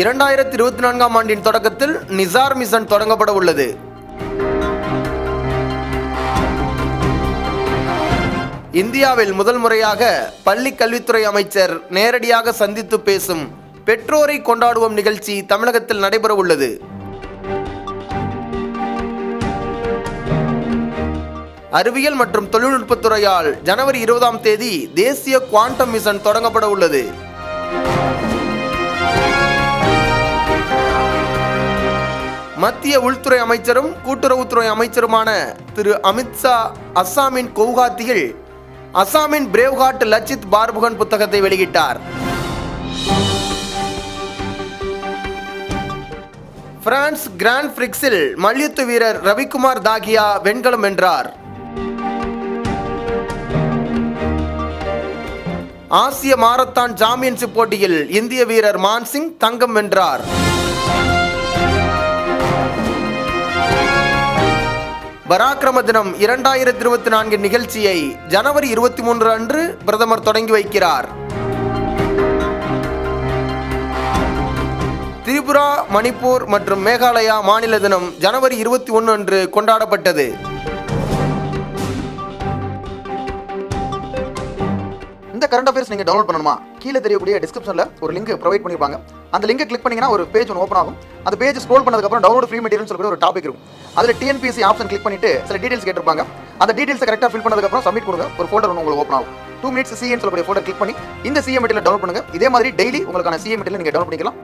2024ஆம் ஆண்டின் தொடக்கத்தில் நிசார் மிஷன் தொடங்கப்பட உள்ளது. இந்தியாவில் முதல் முறையாக பள்ளி கல்வித்துறை அமைச்சர் நேரடியாக சந்தித்து பேசும் பெற்றோரை கொண்டாடுவோம் நிகழ்ச்சி தமிழகத்தில் நடைபெற உள்ளது. அறிவியல் மற்றும் தொழில்நுட்பத்துறையால் ஜனவரி 20ஆம் தேதி தேசிய குவாண்டம் மிஷன் தொடங்கப்பட உள்ளது. மத்திய உள்துறை அமைச்சரும் கூட்டுறவுத்துறை அமைச்சருமான திரு அமித்ஷா அஸ்ஸாமின் கவுஹாத்தியில் அஸ்ஸாமின் பிரேவ்ஹார்ட் லச்சித் பார்புகன் புத்தகத்தை வெளியிட்டார். பிரான்ஸ் கிராண்ட் பிரிக்ஸில் மல்யுத்த வீரர் ரவிக்குமார் தாகியா வெண்கலம் வென்றார். ஆசிய மாரத்தான் சாம்பியன்ஷிப் போட்டியில் இந்திய வீரர் மான்சிங் தங்கம் வென்றார். பராக்கிரம தினம் 2024 நிகழ்ச்சியை ஜனவரி 23 அன்று பிரதமர் தொடங்கி வைக்கிறார். திரிபுரா, மணிப்பூர் மற்றும் மேகாலயா மாநில தினம் ஜனவரி 21 அன்று கொண்டாடப்பட்டது. இந்த கரண்ட் அஃபேர்ஸ் நீங்கள் டவுன்லோட் பண்ணணுமா? கீழே தெரியக்கூடிய டிஸ்கிரிப்ஷனில் ஒரு லிங்க் ப்ரொவைட் பண்ணியிருப்பாங்க. அந்த லிங்கை கிளிக் பண்ணிங்கன்னா ஒரு பேஜ் ஒன்று ஓப்பன் ஆகும். அந்த பேஜ் ஸ்க்ரோல் பண்ணதுக்கப்புறம் டவுன்லோட் ஃப்ரீ மெட்டீரியல் சொல்லக்கூடிய ஒரு டாபிக் இருக்கும். அதில் டிஎன்பிஎஸ்சி ஆப்ஷன் கிளிக் பண்ணிட்டு சில டீடைல்ஸ் கேட்டிருப்பாங்க. அந்த டீடைல்ஸை கரெக்டாக ஃபில் பண்ணதுக்கப்புறம் சப்மிட் கொடுங்க. ஒரு ஃபோல்டர் ஒன்று உங்களுக்கு ஓப்பன் ஆகும். 2 minutes சிஏன்னு சொல்லக்கூடிய ஃபோல்டர் கிளிக் பண்ணி இந்த சிஏ மெட்டீரியல் டவுன்லோட் பண்ணுங்க. இதே மாதிரி டெய்லி உங்களுக்கான சிஏ மெட்டீரியல் நீங்கள் டவுன்லோட் பண்ணிக்கலாம்.